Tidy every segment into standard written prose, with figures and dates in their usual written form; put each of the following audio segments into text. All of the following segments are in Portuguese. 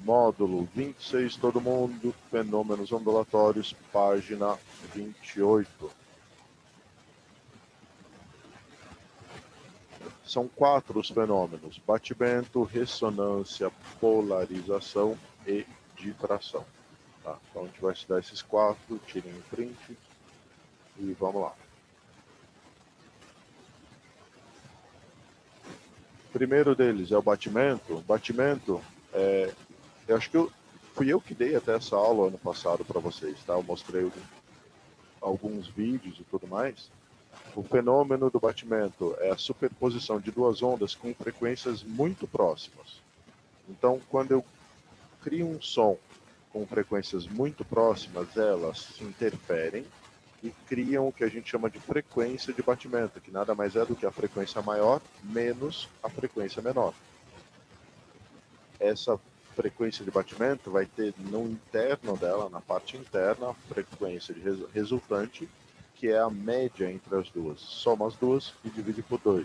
Módulo 26, todo mundo, fenômenos ondulatórios, página 28. São 4 os fenômenos: batimento, ressonância, polarização e difração. Tá? Então a gente vai estudar esses 4, tirem um print e vamos lá. O primeiro deles é o batimento. O batimento, eu acho que fui eu que dei até essa aula ano passado para vocês, tá? Eu mostrei alguns vídeos e tudo mais. O fenômeno do batimento é a superposição de duas ondas com frequências muito próximas. Então, quando eu crio um som com frequências muito próximas, elas se interferem e criam o que a gente chama de frequência de batimento, que nada mais é do que a frequência maior menos a frequência menor. Essa frequência de batimento vai ter no interno dela, na parte interna, a frequência de resultante, que é a média entre as duas. Soma as duas e divide por 2.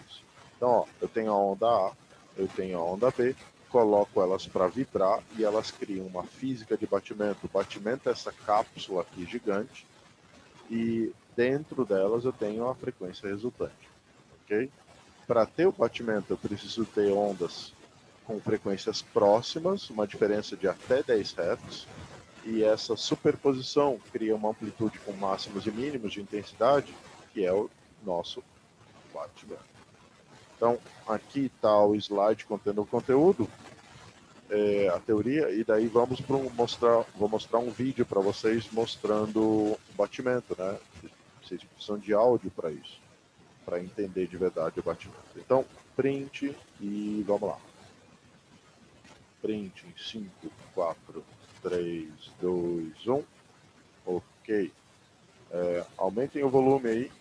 Então, ó, eu tenho a onda A, eu tenho a onda B, coloco elas para vibrar e elas criam uma física de batimento. O batimento é essa cápsula aqui gigante e dentro delas eu tenho a frequência resultante. Ok? Para ter o batimento eu preciso ter ondas com frequências próximas, uma diferença de até 10 Hz, e essa superposição cria uma amplitude com máximos e mínimos de intensidade, que é o nosso batimento. Então, aqui está o slide contendo o conteúdo, a teoria, e daí vou mostrar um vídeo para vocês mostrando o batimento, né? Vocês precisam de áudio para isso, para entender de verdade o batimento. Então, print e vamos lá. Print em 5, 4, 3, 2, 1. Ok. Aumentem o volume aí.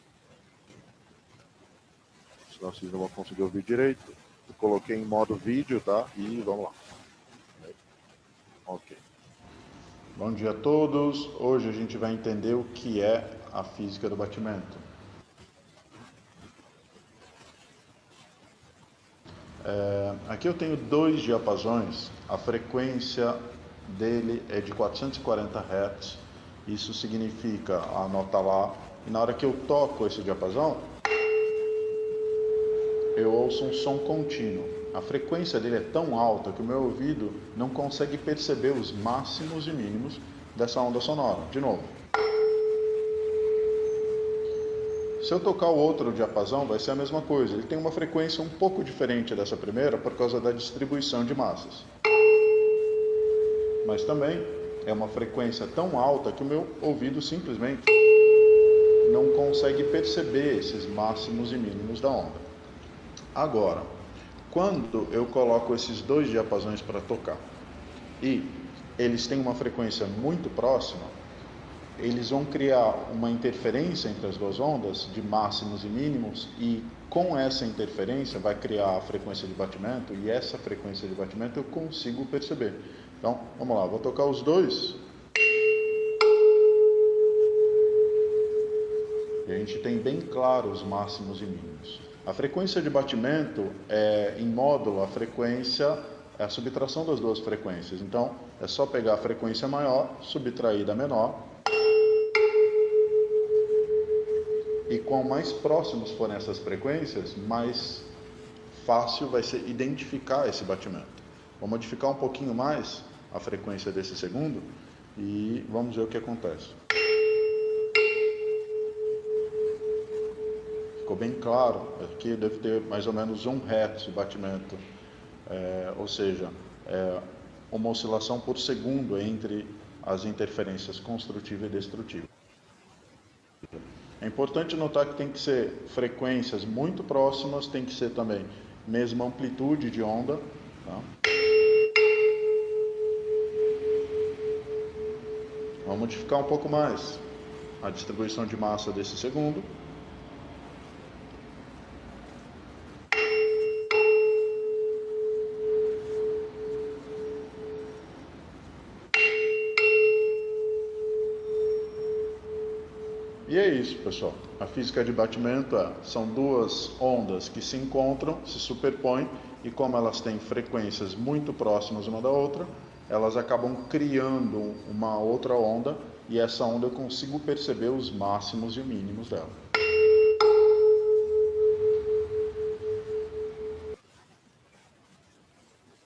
Senão vocês não vão conseguir ouvir direito. Eu coloquei em modo vídeo, tá? E vamos lá. Ok. Bom dia a todos. Hoje a gente vai entender o que é a física do batimento. Aqui eu tenho 2 diapasões. A frequência dele é de 440 Hz. Isso significa a nota Lá. E na hora que eu toco esse diapasão, eu ouço um som contínuo. A frequência dele é tão alta que o meu ouvido não consegue perceber os máximos e mínimos dessa onda sonora. De novo. Se eu tocar o outro diapasão, vai ser a mesma coisa. Ele tem uma frequência um pouco diferente dessa primeira por causa da distribuição de massas. Mas também é uma frequência tão alta que o meu ouvido simplesmente não consegue perceber esses máximos e mínimos da onda. Agora, quando eu coloco esses 2 diapasões para tocar e eles têm uma frequência muito próxima, eles vão criar uma interferência entre as 2 ondas de máximos e mínimos e com essa interferência vai criar a frequência de batimento e essa frequência de batimento eu consigo perceber. Então, vamos lá, vou tocar os 2. E a gente tem bem claro os máximos e mínimos. A frequência de batimento é em módulo a frequência, é a subtração das 2 frequências. Então, é só pegar a frequência maior, subtrair da menor. E quanto mais próximos forem essas frequências, mais fácil vai ser identificar esse batimento. Vou modificar um pouquinho mais a frequência desse segundo e vamos ver o que acontece. Ficou bem claro, aqui deve ter mais ou menos 1 Hz de batimento, ou seja, uma oscilação por segundo entre as interferências construtiva e destrutiva. É importante notar que tem que ser frequências muito próximas, tem que ser também mesma amplitude de onda. Tá? Vamos modificar um pouco mais a distribuição de massa desse segundo. E é isso, pessoal. A física de batimento são 2 ondas que se encontram, se superpõem, e como elas têm frequências muito próximas uma da outra, elas acabam criando uma outra onda e essa onda eu consigo perceber os máximos e mínimos dela.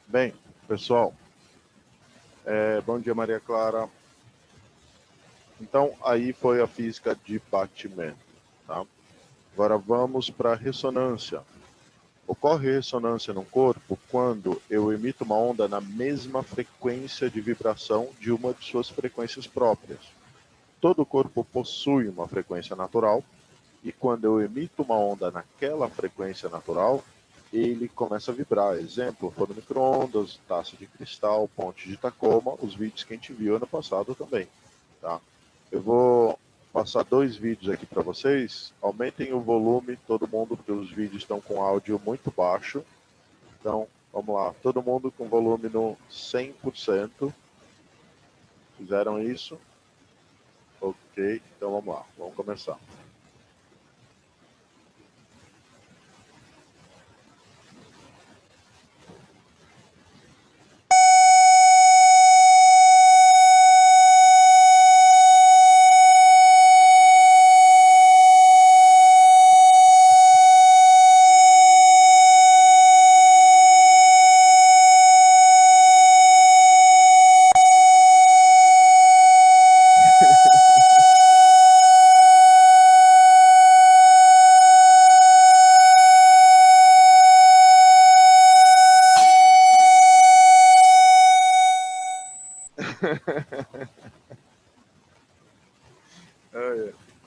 Bem, pessoal, bom dia, Maria Clara. Então, aí foi a física de batimento. Tá? Agora vamos para a ressonância. Ocorre ressonância no corpo quando eu emito uma onda na mesma frequência de vibração de uma de suas frequências próprias. Todo o corpo possui uma frequência natural e quando eu emito uma onda naquela frequência natural, ele começa a vibrar. Exemplo, forno micro-ondas, taça de cristal, ponte de Tacoma, os vídeos que a gente viu ano passado também. Tá? Eu vou passar 2 vídeos aqui para vocês. Aumentem o volume, todo mundo, porque os vídeos estão com áudio muito baixo. Então, vamos lá. Todo mundo com volume no 100%. Fizeram isso? Ok, então vamos lá. Vamos começar.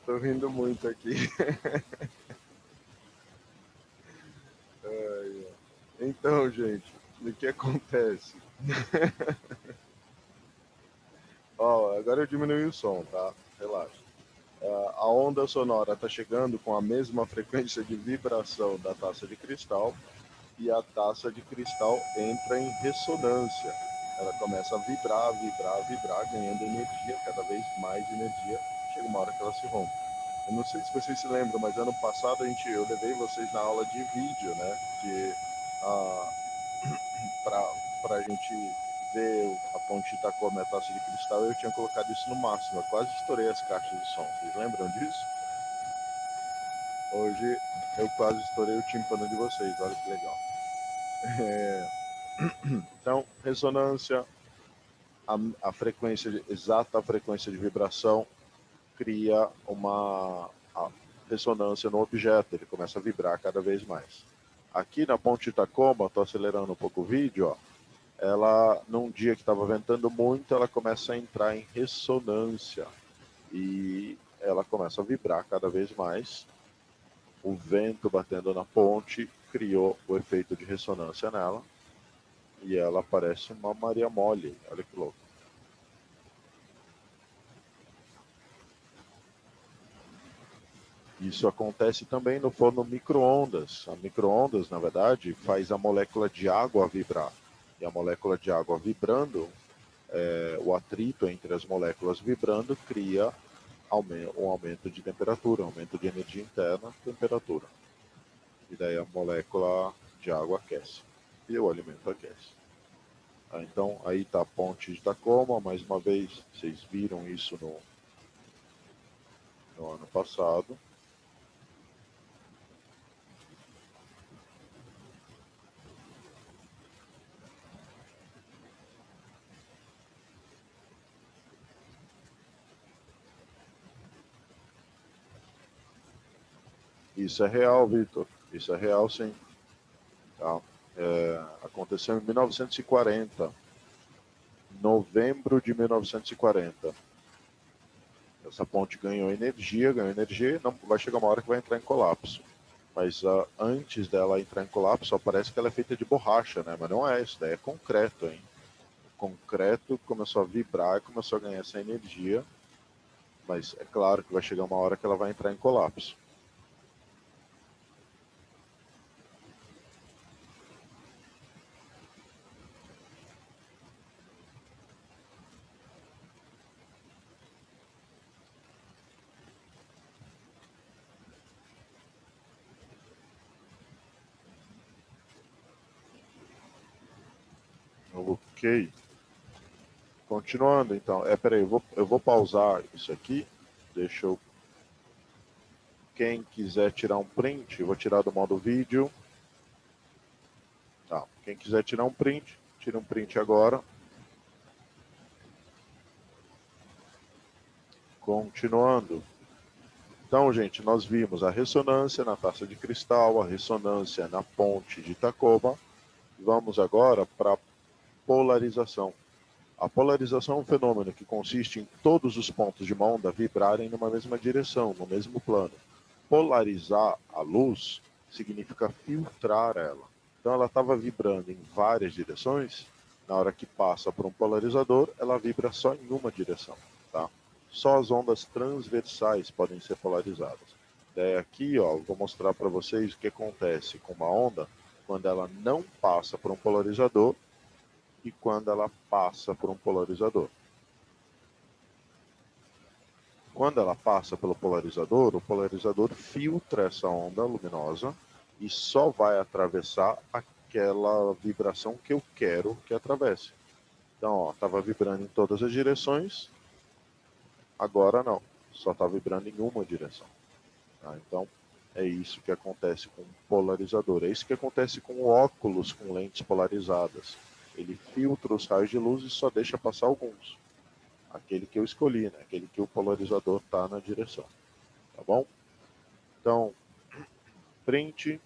Tô rindo muito aqui. Então, gente, o que acontece? Ó, agora eu diminui o som, tá? Relaxa. A onda sonora está chegando com a mesma frequência de vibração da taça de cristal e a taça de cristal entra em ressonância. Ela começa a vibrar, vibrar, vibrar, ganhando energia, cada vez mais energia. Chega uma hora que ela se rompe. Eu não sei se vocês se lembram, mas ano passado eu levei vocês na aula de vídeo, né? Para a gente ver a ponte de Tacoma e a taça de cristal, eu tinha colocado isso no máximo. Eu quase estourei as caixas de som. Vocês lembram disso? Hoje eu quase estourei o tímpano de vocês. Olha que legal. Então, ressonância, a frequência, exata frequência de vibração cria a ressonância no objeto, ele começa a vibrar cada vez mais. Aqui na ponte de Tacoma, estou acelerando um pouco o vídeo, ó, ela, num dia que estava ventando muito, ela começa a entrar em ressonância e ela começa a vibrar cada vez mais. O vento batendo na ponte criou o efeito de ressonância nela e ela parece uma Maria Mole, olha que louco. Isso acontece também no forno micro-ondas. A micro-ondas, na verdade, faz a molécula de água vibrar. E a molécula de água vibrando, o atrito entre as moléculas vibrando cria um aumento de temperatura, aumento de energia interna, temperatura. E daí a molécula de água aquece. E o alimento aquece. Então, aí está a ponte de Tacoma. Mais uma vez, vocês viram isso no ano passado. Isso é real, Vitor. Isso é real, sim. Tá? Aconteceu em 1940, novembro de 1940. Essa ponte ganhou energia, não vai chegar uma hora que vai entrar em colapso. Mas antes dela entrar em colapso, parece que ela é feita de borracha, né? Mas não é isso, daí é concreto, hein? O concreto começou a vibrar e começou a ganhar essa energia, mas é claro que vai chegar uma hora que ela vai entrar em colapso. Ok. Continuando, então. Peraí, eu vou pausar isso aqui. Deixa eu... Quem quiser tirar um print, eu vou tirar do modo vídeo. Tá. Quem quiser tirar um print, tira um print agora. Continuando. Então, gente, nós vimos a ressonância na taça de cristal, a ressonância na ponte de Tacoma. Vamos agora para a polarização. A polarização é um fenômeno que consiste em todos os pontos de uma onda vibrarem numa mesma direção, no mesmo plano. Polarizar a luz significa filtrar ela. Então ela estava vibrando em várias direções, na hora que passa por um polarizador, ela vibra só em uma direção, tá? Só as ondas transversais podem ser polarizadas. Daí aqui, ó, vou mostrar para vocês o que acontece com uma onda quando ela não passa por um polarizador e quando ela passa por um polarizador. Quando ela passa pelo polarizador, o polarizador filtra essa onda luminosa e só vai atravessar aquela vibração que eu quero que atravesse. Então, ó, estava vibrando em todas as direções, agora não, só está vibrando em uma direção. Tá? Então, é isso que acontece com o polarizador. É isso que acontece com óculos com lentes polarizadas. Ele filtra os raios de luz e só deixa passar alguns. Aquele que eu escolhi, né? Aquele que o polarizador está na direção. Tá bom? Então, print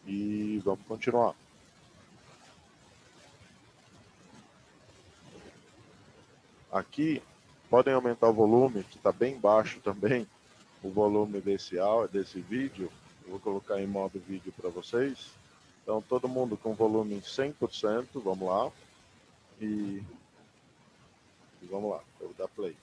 e vamos continuar. Aqui, podem aumentar o volume, que está bem baixo também, o volume desse vídeo. Eu vou colocar em modo vídeo para vocês. Então, todo mundo com volume 100%, vamos lá. E vamos lá, eu vou dar play.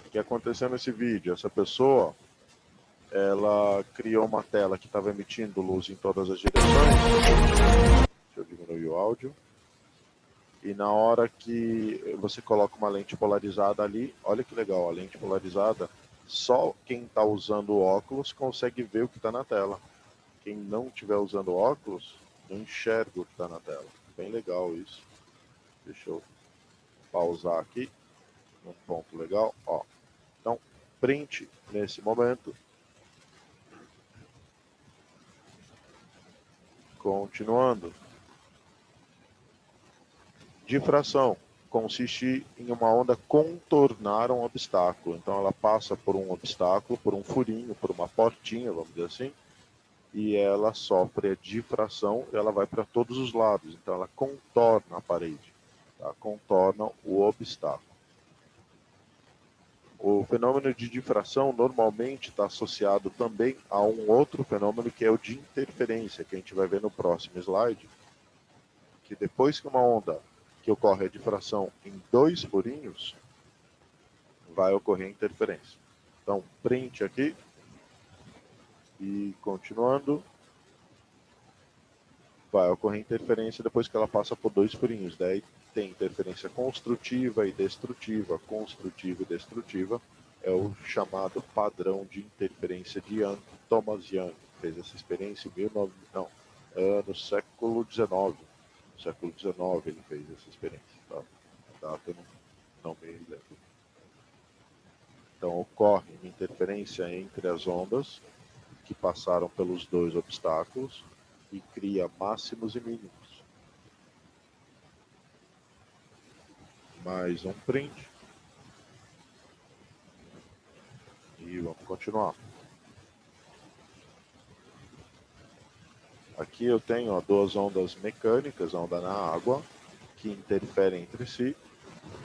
O que aconteceu nesse vídeo? Essa pessoa, ela criou uma tela que estava emitindo luz em todas as direções. Deixa eu diminuir o áudio. E na hora que você coloca uma lente polarizada ali, olha que legal, a lente polarizada, só quem está usando o óculos consegue ver o que está na tela. Quem não estiver usando óculos, não enxerga o que está na tela. Bem legal isso. Deixa eu pausar aqui. Um ponto legal. Ó. Então, print nesse momento. Continuando. Difração consiste em uma onda contornar um obstáculo. Então ela passa por um obstáculo, por um furinho, por uma portinha, vamos dizer assim, e ela sofre a difração e ela vai para todos os lados. Então ela contorna a parede, tá? Contorna o obstáculo. O fenômeno de difração normalmente está associado também a um outro fenômeno que é o de interferência, que a gente vai ver no próximo slide, que depois que uma onda que ocorre a difração em 2 furinhos, vai ocorrer interferência. Então, print aqui. E continuando, vai ocorrer interferência depois que ela passa por 2 furinhos. Daí tem interferência construtiva e destrutiva. Construtiva e destrutiva é o chamado padrão de interferência de Young. Thomas Young fez essa experiência em no século XIX. No século XIX ele fez essa experiência. Tá? A data não me lembro. Então ocorre uma interferência entre as ondas que passaram pelos 2 obstáculos e cria máximos e mínimos. Mais um print. E vamos continuar. Aqui eu tenho 2 ondas mecânicas, a onda na água, que interferem entre si.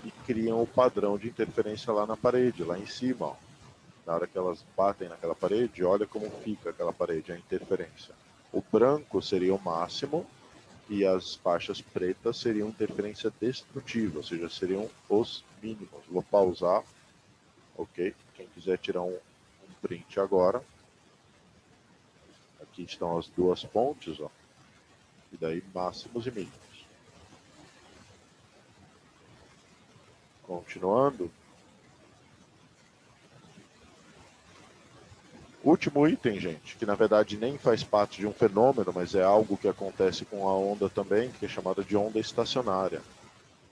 e criam o padrão de interferência lá na parede, lá em cima. Ó. Na hora que elas batem naquela parede, olha como fica aquela parede, a interferência. O branco seria o máximo e as faixas pretas seriam interferência destrutiva, ou seja, seriam os mínimos. Vou pausar, ok? Quem quiser tirar um print agora. Aqui estão as duas pontes, ó. E daí máximos e mínimos. Continuando. Último item, gente, que na verdade nem faz parte de um fenômeno, mas é algo que acontece com a onda também, que é chamada de onda estacionária.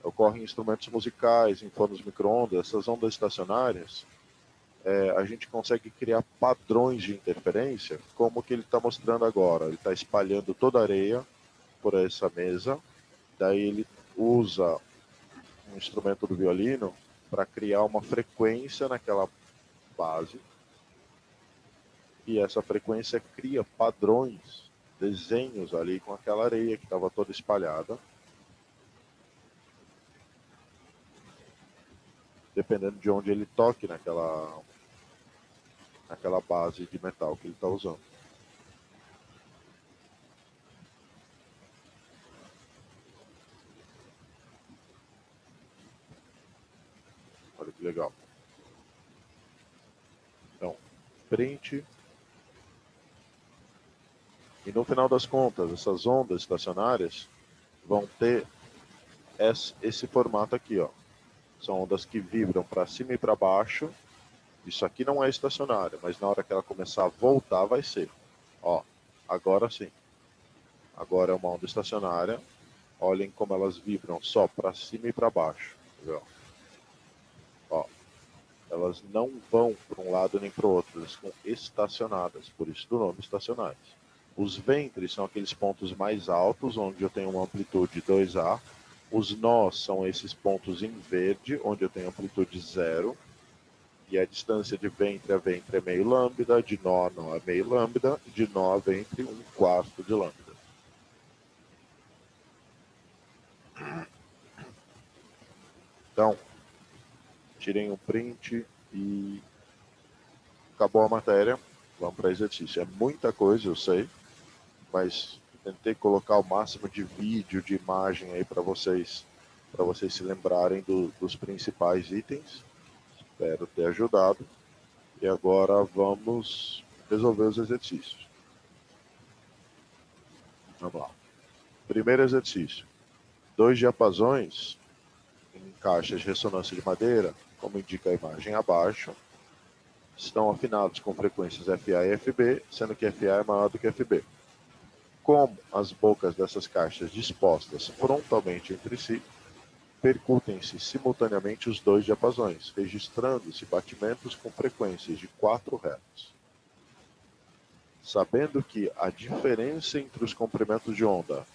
Ocorre em instrumentos musicais, em fornos micro-ondas. Essas ondas estacionárias, a gente consegue criar padrões de interferência, como o que ele está mostrando agora. Ele está espalhando toda a areia por essa mesa, daí ele usa um instrumento do violino para criar uma frequência naquela base, e essa frequência cria padrões, desenhos ali com aquela areia que estava toda espalhada, dependendo de onde ele toque naquela base de metal que ele está usando. Olha que legal. Então, print. E no final das contas, essas ondas estacionárias vão ter esse formato aqui, ó. São ondas que vibram para cima e para baixo. Isso aqui não é estacionário, mas na hora que ela começar a voltar, vai ser. Ó, agora sim. Agora é uma onda estacionária. Olhem como elas vibram só para cima e para baixo. Ó, elas não vão para um lado nem para o outro, elas ficam estacionadas, por isso do nome estacionárias. Os ventres são aqueles pontos mais altos, onde eu tenho uma amplitude 2A. Os nós são esses pontos em verde, onde eu tenho amplitude 0. E a distância de ventre a ventre é meio lambda, de nó a nó é meio lambda, de nó a ventre 1/4 de lambda. Então, tirem um print e acabou a matéria. Vamos para exercício. É muita coisa, eu sei, mas tentei colocar o máximo de vídeo, de imagem aí para vocês se lembrarem dos principais itens. Espero ter ajudado. E agora vamos resolver os exercícios. Vamos lá. Primeiro exercício. 2 diapasões em caixas de ressonância de madeira, como indica a imagem abaixo, estão afinados com frequências FA e FB, sendo que FA é maior do que FB. Como as bocas dessas caixas dispostas frontalmente entre si, percutem-se simultaneamente os 2 diapasões, registrando-se batimentos com frequências de 4 Hz. Sabendo que a diferença entre os comprimentos de onda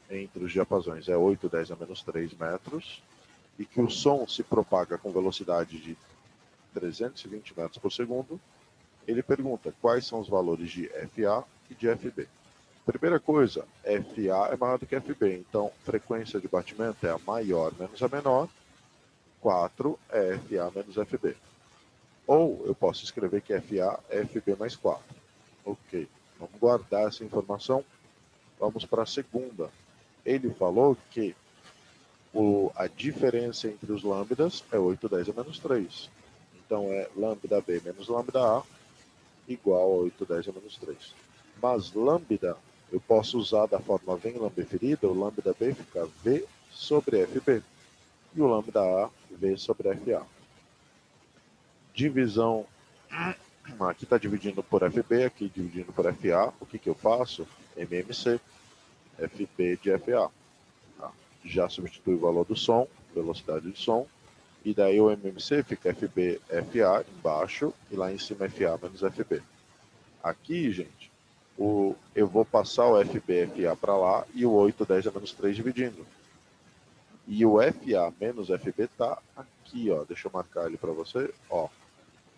entre os diapasões é 8, 10 a menos 3 metros, e que o som se propaga com velocidade de 320 metros por segundo, ele pergunta quais são os valores de FA e de FB. Primeira coisa, FA é maior do que FB, então frequência de batimento é a maior menos a menor, 4 é FA menos FB. Ou eu posso escrever que FA é FB mais 4. Ok, vamos guardar essa informação. Vamos para a segunda. Ele falou que a diferença entre os lambdas é 8, 10 a menos 3. Então é lambda B menos lambda A igual a 8, 10 a menos 3. Mas lambda eu posso usar da forma vem lambeferida, o lambda B fica V sobre FB. E o lambda A, V sobre FA. Divisão, aqui está dividindo por FB, aqui dividindo por FA. O que eu faço? MMC, FB de FA. Já substitui o valor do som, velocidade de som, e daí o MMC fica FB, FA embaixo, e lá em cima FA menos FB. Aqui, gente, eu vou passar o FB, FA para lá, e o 8, 10 a menos 3 dividindo. E o FA menos FB está aqui, ó. Deixa eu marcar ele para você, ó.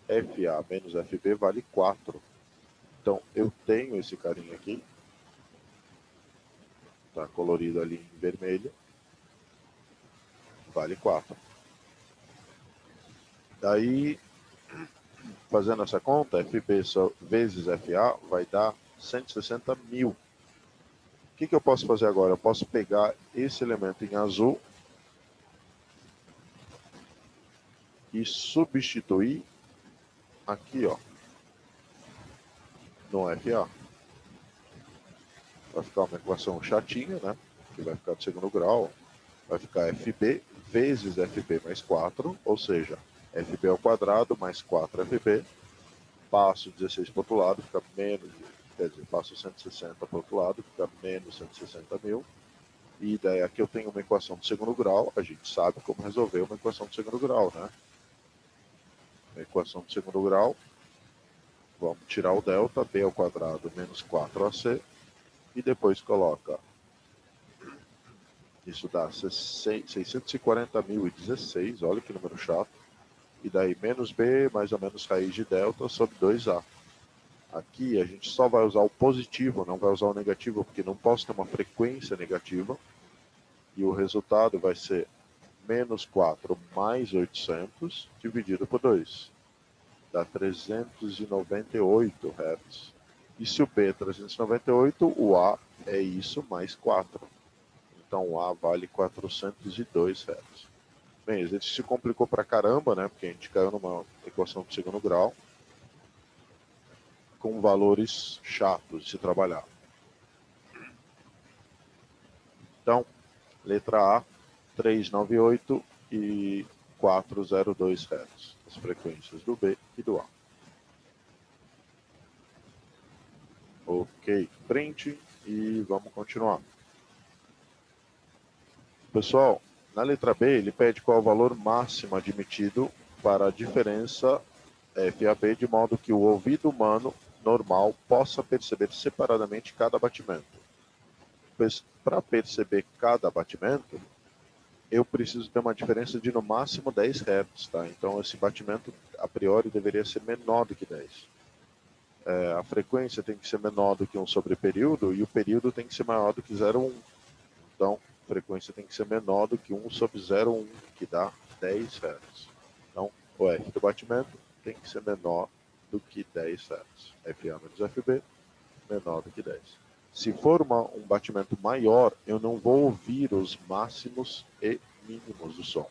FA menos FB vale 4. Então, eu tenho esse carinha aqui, tá colorido ali em vermelho, vale 4. Daí, fazendo essa conta, FB vezes FA vai dar 160 mil. O que eu posso fazer agora? Eu posso pegar esse elemento em azul e substituir aqui, ó, no FA. Vai ficar uma equação chatinha, né? Que vai ficar de segundo grau. Vai ficar FB vezes FB mais 4, ou seja, FB ao quadrado mais 4FB. Passo 16 para o outro lado, fica menos, quer dizer, passo 160 para o outro lado, fica menos 160 mil. E daí aqui eu tenho uma equação de segundo grau, a gente sabe como resolver uma equação de segundo grau, né? Uma equação de segundo grau, vamos tirar o delta, b ao quadrado menos 4ac, e depois coloca, isso dá 640.016, olha que número chato, e daí menos b mais ou menos raiz de delta sobre 2a. Aqui a gente só vai usar o positivo, não vai usar o negativo, porque não posso ter uma frequência negativa. E o resultado vai ser menos 4 mais 800 dividido por 2. Dá 398 Hz. E se o B é 398, o A é isso mais 4. Então o A vale 402 Hz. Bem, o exercício complicou pra caramba, né? Porque a gente caiu numa equação de segundo grau com valores chatos de se trabalhar. Então, letra A, 398 e 402 Hz, as frequências do B e do A. Ok, print e vamos continuar. Pessoal, na letra B ele pede qual é o valor máximo admitido para a diferença FAB, de modo que o ouvido humano normal possa perceber separadamente cada batimento. Para perceber cada batimento, eu preciso ter uma diferença de no máximo 10 Hz, tá? Então esse batimento a priori deveria ser menor do que 10. A frequência tem que ser menor do que 1 sobre período e o período tem que ser maior do que 0,1. Então a frequência tem que ser menor do que 1 sobre 0,1, que dá 10 Hz. Então o F do batimento tem que ser menor do que 10 Hz. FA menos FB menor do que 10. Se for um batimento maior, eu não vou ouvir os máximos e mínimos do som.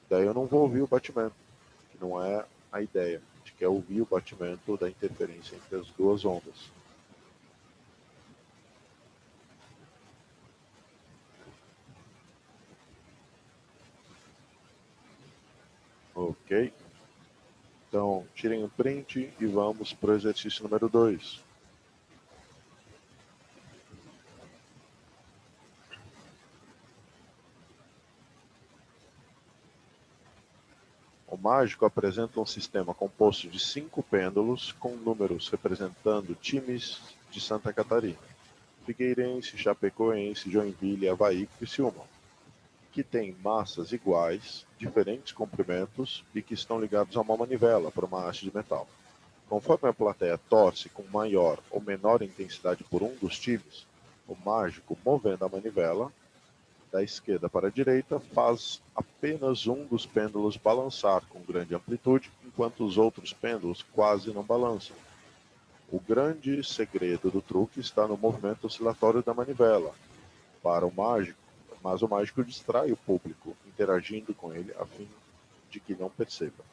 Daí eu não vou ouvir o batimento, que não é a ideia. A gente quer ouvir o batimento da interferência entre as duas ondas. Ok? Então, tirem o print e vamos para o exercício número 2. O mágico apresenta um sistema composto de 5 pêndulos com números representando times de Santa Catarina: Figueirense, Chapecoense, Joinville, Avaí e Criciúma, que têm massas iguais, diferentes comprimentos e que estão ligados a uma manivela por uma haste de metal. Conforme a plateia torce com maior ou menor intensidade por um dos times, o mágico, movendo a manivela da esquerda para a direita, faz apenas um dos pêndulos balançar com grande amplitude, enquanto os outros pêndulos quase não balançam. O grande segredo do truque está no movimento oscilatório da manivela. Para o mágico, mas o mágico distrai o público, interagindo com ele a fim de que não perceba.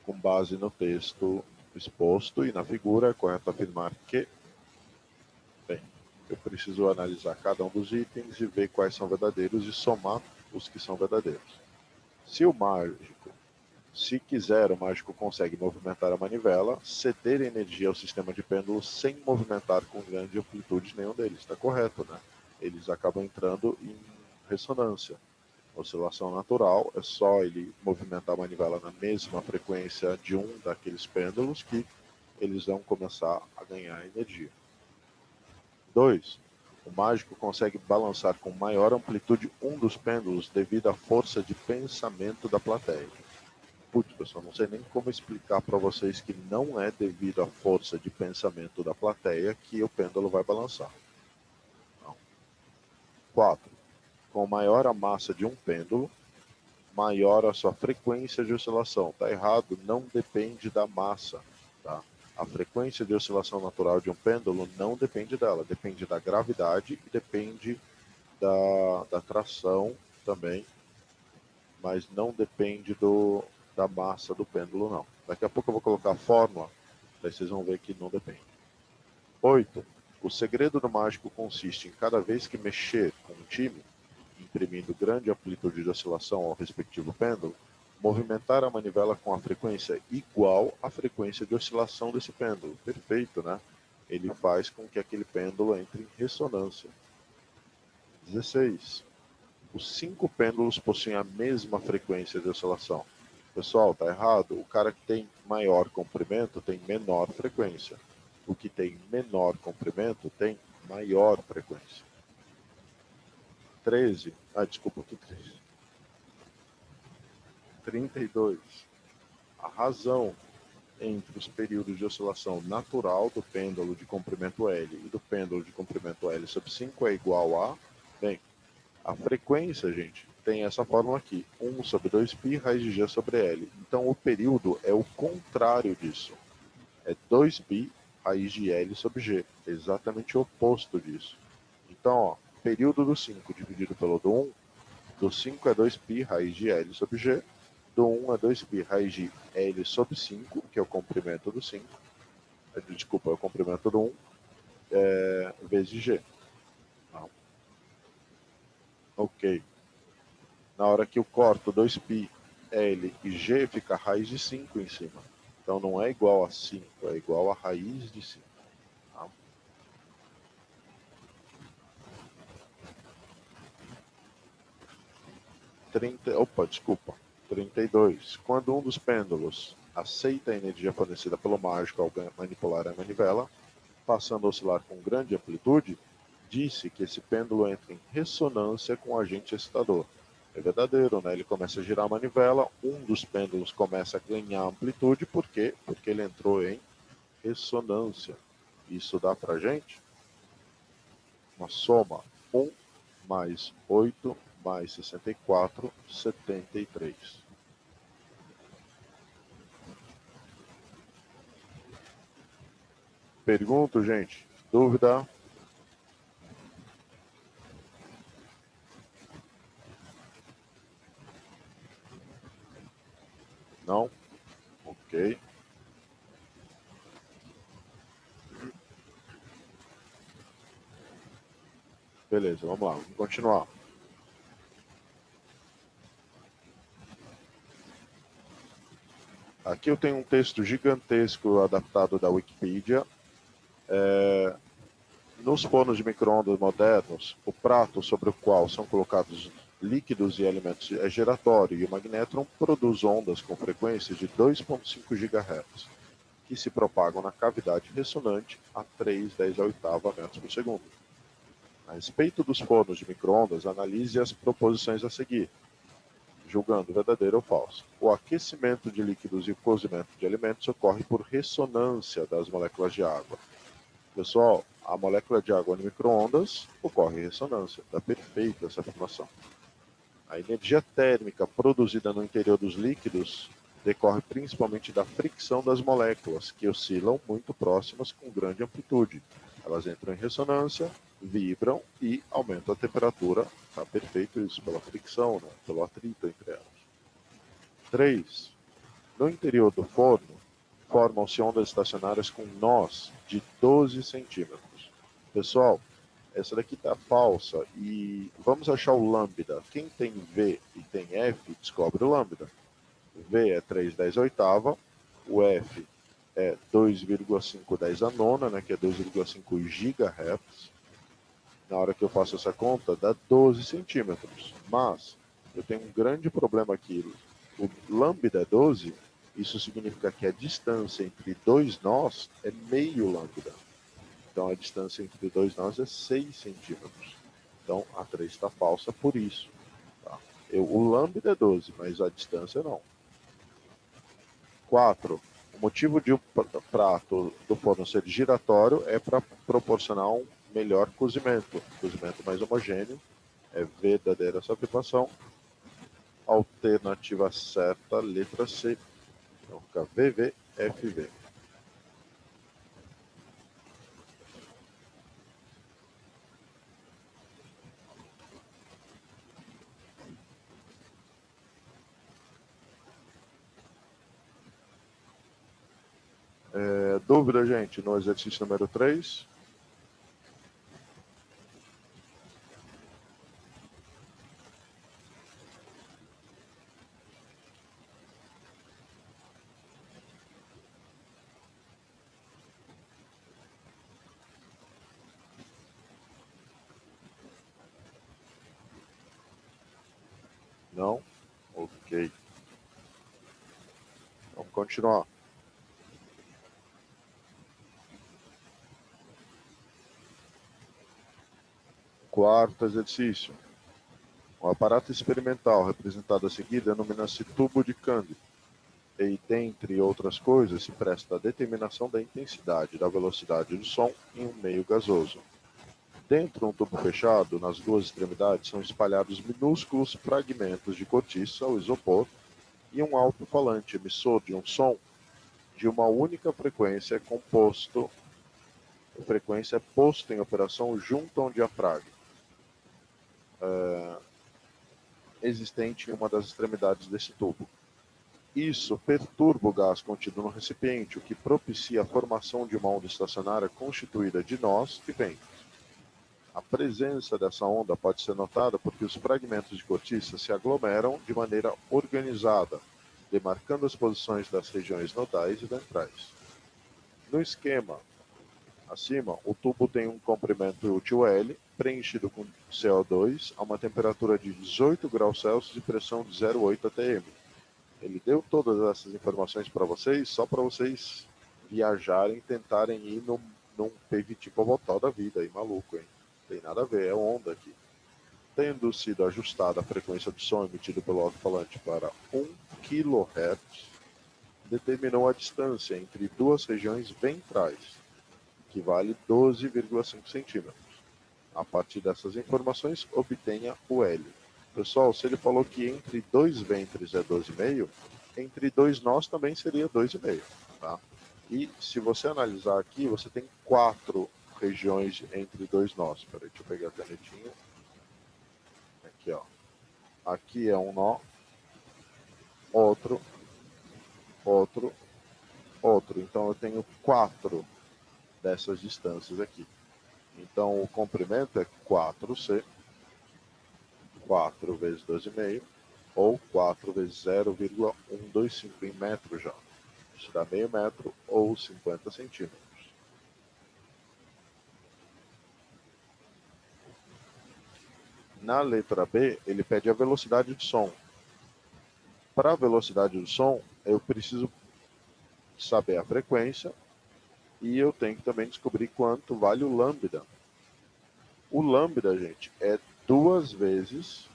Com base no texto exposto e na figura, é correto afirmar que... Bem, eu preciso analisar cada um dos itens e ver quais são verdadeiros e somar os que são verdadeiros. Se quiser, o mágico consegue movimentar a manivela, ceder energia ao sistema de pêndulos sem movimentar com grande amplitude nenhum deles. Está correto, né? Eles acabam entrando em ressonância. Oscilação natural é só ele movimentar a manivela na mesma frequência de um daqueles pêndulos que eles vão começar a ganhar energia. 2. O mágico consegue balançar com maior amplitude um dos pêndulos devido à força de pensamento da plateia. Putz, pessoal, não sei nem como explicar para vocês que não é devido à força de pensamento da plateia que o pêndulo vai balançar. Não. 4. Com maior a massa de um pêndulo, maior a sua frequência de oscilação. Está errado, não depende da massa. Tá? A frequência de oscilação natural de um pêndulo não depende dela, depende da gravidade e depende da tração também, mas não depende da massa do pêndulo, não. Daqui a pouco eu vou colocar a fórmula, daí vocês vão ver que não depende. 8. O segredo do mágico consiste em cada vez que mexer com um time, imprimindo grande amplitude de oscilação ao respectivo pêndulo, movimentar a manivela com a frequência igual à frequência de oscilação desse pêndulo. Perfeito, né? Ele faz com que aquele pêndulo entre em ressonância. 16. Os 5 pêndulos possuem a mesma frequência de oscilação. Pessoal, tá errado. O cara que tem maior comprimento tem menor frequência. O que tem menor comprimento tem maior frequência. 13. Desculpa, que 13. 32. A razão entre os períodos de oscilação natural do pêndulo de comprimento L e do pêndulo de comprimento L sobre 5 é igual a... Bem, a frequência, gente, tem essa fórmula aqui. 1 sobre 2π raiz de G sobre L. Então, o período é o contrário disso. É 2π raiz de L sobre G. Exatamente o oposto disso. Então, ó, período do 5 dividido pelo do 1. Do 5 é 2π raiz de L sobre G. Do 1 é 2π raiz de L sobre 5, que é o comprimento do 5. Desculpa, é o comprimento do 1, vezes G. Não. Ok. Na hora que eu corto 2π, L e G, fica a raiz de 5 em cima. Então não é igual a 5, é igual a raiz de 5. Tá? Desculpa. 32. Quando um dos pêndulos aceita a energia fornecida pelo mágico ao manipular a manivela, passando a oscilar com grande amplitude, disse que esse pêndulo entra em ressonância com o agente excitador. É verdadeiro, né? Ele começa a girar a manivela, um dos pêndulos começa a ganhar amplitude, por quê? Porque ele entrou em ressonância. Isso dá pra gente uma soma: 1 mais 8 mais 64, 73. Pergunto, gente? Dúvida? Não? Ok. Beleza, vamos lá, vamos continuar. Aqui eu tenho um texto gigantesco adaptado da Wikipedia. Nos fornos de micro-ondas modernos, o prato sobre o qual são colocados líquidos e alimentos é giratório e o magnetron produz ondas com frequências de 2,5 GHz, que se propagam na cavidade ressonante a 3,10 metros por segundo. A respeito dos fornos de micro-ondas, analise as proposições a seguir, julgando verdadeiro ou falso. O aquecimento de líquidos e o cozimento de alimentos ocorre por ressonância das moléculas de água. Pessoal, a molécula de água no micro-ondas ocorre em ressonância. Está perfeita essa afirmação. A energia térmica produzida no interior dos líquidos decorre principalmente da fricção das moléculas, que oscilam muito próximas com grande amplitude. Elas entram em ressonância, vibram e aumentam a temperatura. Está perfeito isso, pela fricção, né? Pelo atrito entre elas. 3. No interior do forno, formam-se ondas estacionárias com nós de 12 centímetros. Pessoal, essa daqui está falsa e vamos achar o lambda. Quem tem V e tem F, descobre o lambda. V é 3/10, o F é 2,5 né, que é 2,5 GHz. Na hora que eu faço essa conta, dá 12 centímetros. Mas eu tenho um grande problema aqui. O lambda é 12, isso significa que a distância entre dois nós é meio lambda. Então a distância entre dois nós é 6 centímetros. Então a 3 está falsa por isso. Tá? O lambda é 12, mas a distância não. 4. O motivo de o prato do forno ser giratório é para proporcionar um melhor cozimento mais homogêneo. É verdadeira essa afirmação. Alternativa certa, letra C. Então fica VVFV. Dúvida, gente, no exercício número 3? Não? Ok. Vamos continuar. Quarto exercício. O aparato experimental representado a seguir denomina-se tubo de Candy. E, dentre outras coisas, se presta a determinação da intensidade e da velocidade do som em um meio gasoso. Dentro de um tubo fechado, nas duas extremidades, são espalhados minúsculos fragmentos de cortiça ou isopor e um alto-falante emissor de um som de uma única frequência posto em operação junto a um diafragma existente em uma das extremidades desse tubo. Isso perturba o gás contido no recipiente, o que propicia a formação de uma onda estacionária constituída de nós e ventos. A presença dessa onda pode ser notada porque os fragmentos de cortiça se aglomeram de maneira organizada, demarcando as posições das regiões nodais e ventrais. No esquema acima, o tubo tem um comprimento útil L, preenchido com CO2 a uma temperatura de 18 graus Celsius e pressão de 0,8 atm. Ele deu todas essas informações para vocês, só para vocês viajarem, tentarem ir num PVT Povotó da vida, aí maluco, hein? Tem nada a ver, é onda aqui. Tendo sido ajustada a frequência do som emitido pelo alto-falante para 1 kHz, determinou a distância entre duas regiões ventrais, que vale 12,5 centímetros. A partir dessas informações, obtenha o L. Pessoal, se ele falou que entre dois ventres é 12,5, entre dois nós também seria 2,5. Tá? E se você analisar aqui, você tem 4 regiões entre dois nós. Peraí, deixa eu pegar a canetinha. Aqui, ó. Aqui é um nó, outro, outro, outro. Então eu tenho 4 dessas distâncias aqui. Então o comprimento é 4C, 4 vezes 12,5, ou 4 vezes 0,125 em metro já. Isso dá meio metro ou 50 centímetros. Na letra B, ele pede a velocidade de som. Para a velocidade do som, eu preciso saber a frequência e eu tenho que também descobrir quanto vale o lambda. O lambda, gente, é 2 vezes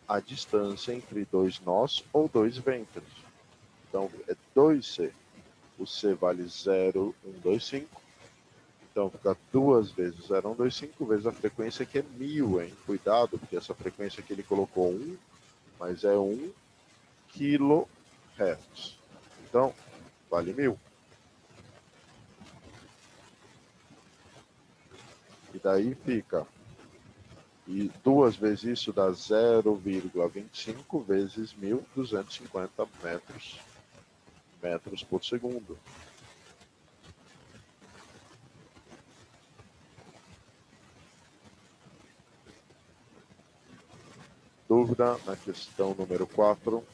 a distância entre dois nós ou dois ventres. Então, é 2C. O C vale 0,125. Então, fica 2 vezes 0,125 vezes a frequência, que é 1000, hein? Cuidado, porque essa frequência aqui ele colocou 1, mas é 1 kHz. Então, vale 1000. E daí fica, e 2 vezes isso dá 0,25 vezes 1000, 250 metros por segundo. Dúvida na questão número 4?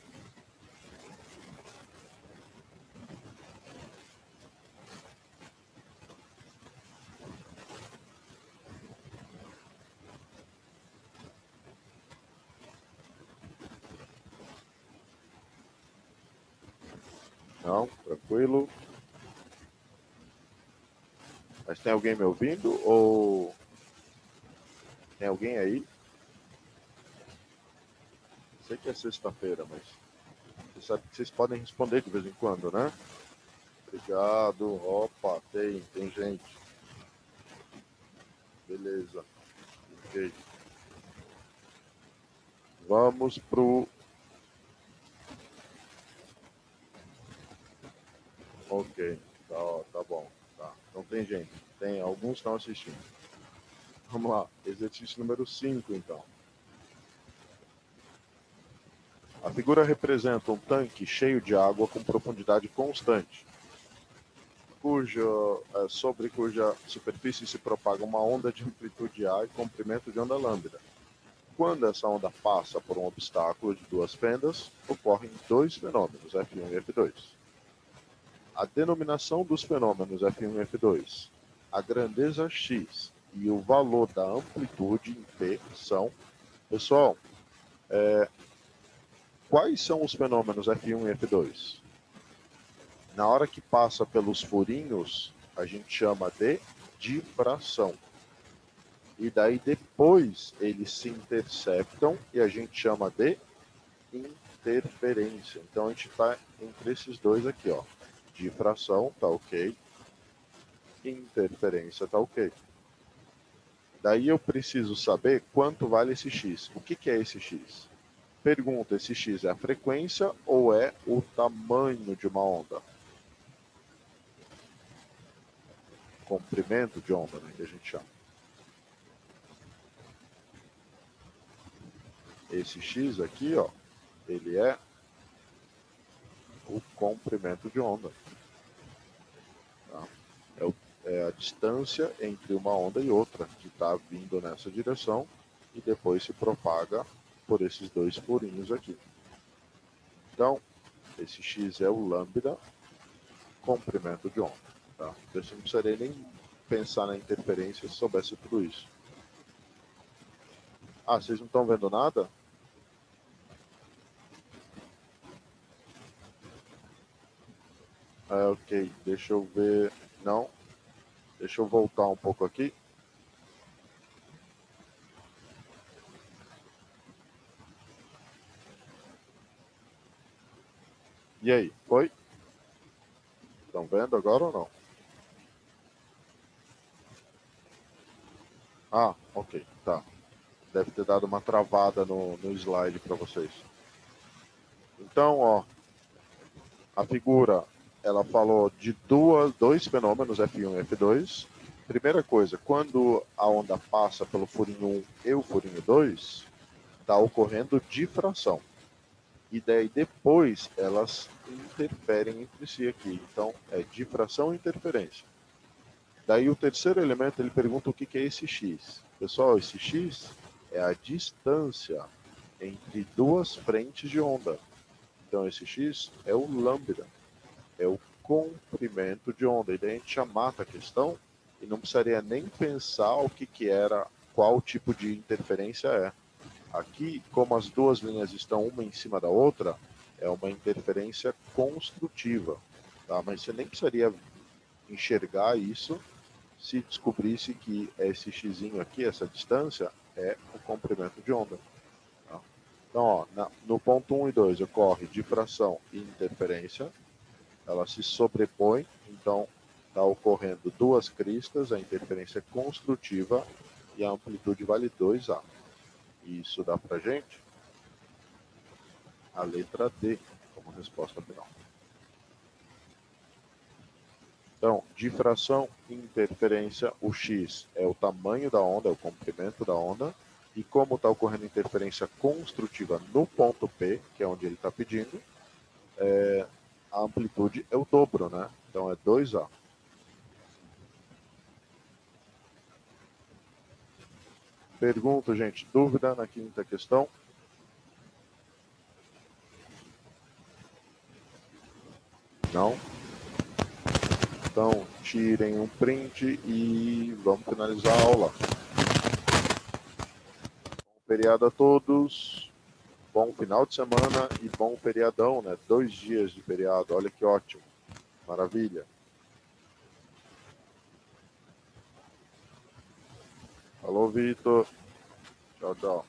Não? Tranquilo? Mas tem alguém me ouvindo ou tem alguém aí? Sei que é sexta-feira, mas você sabe que vocês podem responder de vez em quando, né? Obrigado. Opa, tem gente. Beleza. Ok. Vamos pro Ok, tá bom. Tá. Então tem gente. Tem alguns que estão assistindo. Vamos lá. Exercício número 5, então. A figura representa um tanque cheio de água com profundidade constante, sobre cuja superfície se propaga uma onda de amplitude A e comprimento de onda lambda. Quando essa onda passa por um obstáculo de duas fendas, ocorrem dois fenômenos, F1 e F2. A denominação dos fenômenos F1 e F2, a grandeza x e o valor da amplitude em P são... Pessoal, quais são os fenômenos F1 e F2? Na hora que passa pelos furinhos, a gente chama de difração. E daí depois eles se interceptam e a gente chama de interferência. Então a gente está entre esses dois aqui, ó. Difração, tá ok. Interferência, tá ok. Daí eu preciso saber quanto vale esse x. O que é esse x? Pergunta, esse x é a frequência ou é o tamanho de uma onda? Comprimento de onda, né, que a gente chama. Esse x aqui, ó, ele é o comprimento de onda. Tá? É a distância entre uma onda e outra que está vindo nessa direção e depois se propaga por esses dois furinhos aqui. Então, esse x é o lambda, comprimento de onda. Tá? Eu não precisaria nem pensar na interferência se soubesse tudo isso. Ah, vocês não estão vendo nada? Ok, deixa eu ver. Não, deixa eu voltar um pouco aqui. E aí, foi? Estão vendo agora ou não? Ah, ok, tá. Deve ter dado uma travada no slide para vocês. Então, ó, a figura, ela falou de dois fenômenos, F1 e F2. Primeira coisa, quando a onda passa pelo furinho 1 e o furinho 2, está ocorrendo difração. E daí depois elas interferem entre si aqui. Então, é difração e interferência. Daí o terceiro elemento, ele pergunta o que é esse x. Pessoal, esse x é a distância entre duas frentes de onda. Então esse x é o lambda, é o comprimento de onda. E daí a gente já mata a questão e não precisaria nem pensar o que era, qual tipo de interferência é. Aqui, como as duas linhas estão uma em cima da outra, é uma interferência construtiva. Tá? Mas você nem precisaria enxergar isso se descobrisse que esse x aqui, essa distância, é o comprimento de onda. Tá? Então, ó, no ponto 1 e 2 ocorre difração e interferência, elas se sobrepõem, então está ocorrendo duas cristas, a interferência construtiva e a amplitude vale 2A. E isso dá para gente a letra D como resposta final. Então, difração e interferência, o x é o tamanho da onda, é o comprimento da onda, e como está ocorrendo interferência construtiva no ponto P, que é onde ele está pedindo, a amplitude é o dobro, né? Então é 2A. Pergunta, gente, dúvida na quinta questão? Não? Então, tirem um print e vamos finalizar a aula. Bom feriado a todos, bom final de semana e bom feriadão, né? 2 dias de feriado, olha que ótimo, maravilha. Alô, Vitor. Tchau, tchau.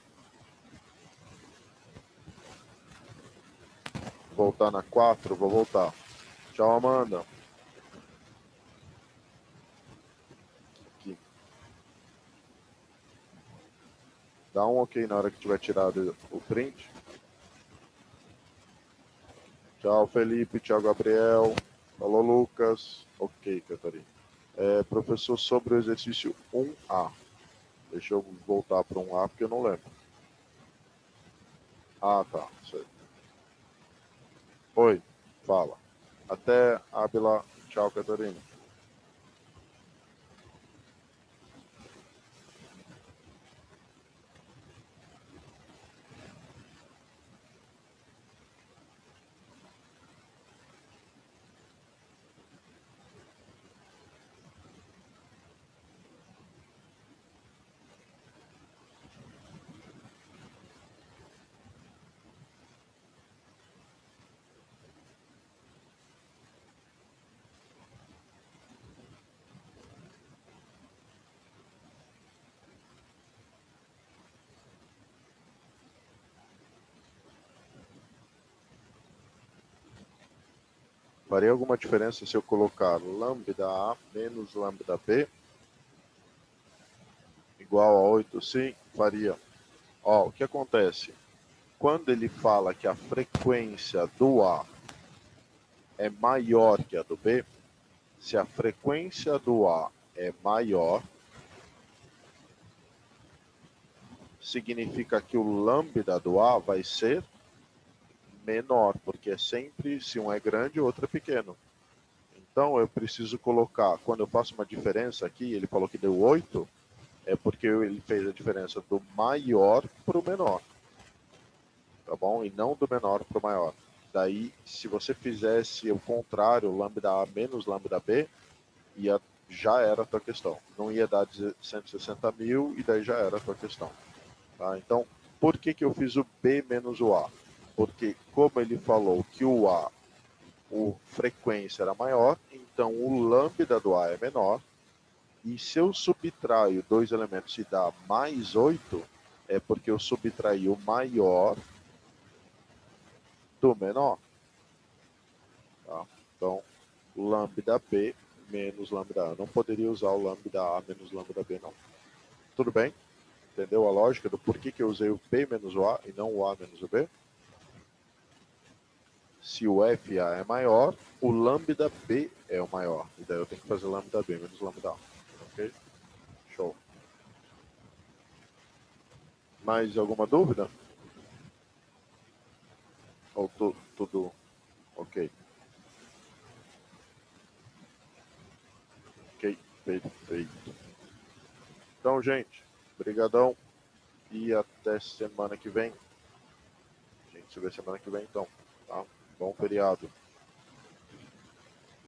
Voltar na 4, vou voltar. Tchau, Amanda. Aqui. Dá um ok na hora que tiver tirado o print. Tchau, Felipe. Tchau, Gabriel. Falou, Lucas. Ok, Catarina. Professor, sobre o exercício 1A. Deixa eu voltar para 1A porque eu não lembro. Ah, tá. Certo. Oi, fala. Até, Ábila. Tchau, Catarina. Faria alguma diferença se eu colocar lambda A menos lambda B igual a 8? Sim, faria. Ó, o que acontece? Quando ele fala que a frequência do A é maior que a do B, se a frequência do A é maior, significa que o lambda do A vai ser menor, porque é sempre, se um é grande, o outro é pequeno. Então eu preciso colocar, quando eu faço uma diferença aqui, ele falou que deu 8, é porque ele fez a diferença do maior para o menor, tá bom? E não do menor para o maior. Daí, se você fizesse o contrário, lambda A menos lambda B, já era a tua questão. Não ia dar 160 mil e daí já era a tua questão. Tá? Então, por que eu fiz o B menos o A? Porque como ele falou que o A, a frequência era maior, então o lambda do A é menor, e se eu subtraio dois elementos e dá mais 8, é porque eu subtraí o maior do menor. Tá? Então, lambda B menos lambda A. Eu não poderia usar o lambda A menos lambda B, não. Tudo bem? Entendeu a lógica do porquê que eu usei o B menos o A e não o A menos o B? Se o FA é maior, o lambda B é o maior. E daí eu tenho que fazer lambda B menos lambda A. Ok? Show. Mais alguma dúvida? Ou tudo ok? Ok, perfeito. Então, gente, brigadão e até semana que vem. A gente se vê semana que vem, então. Tá? Bom feriado.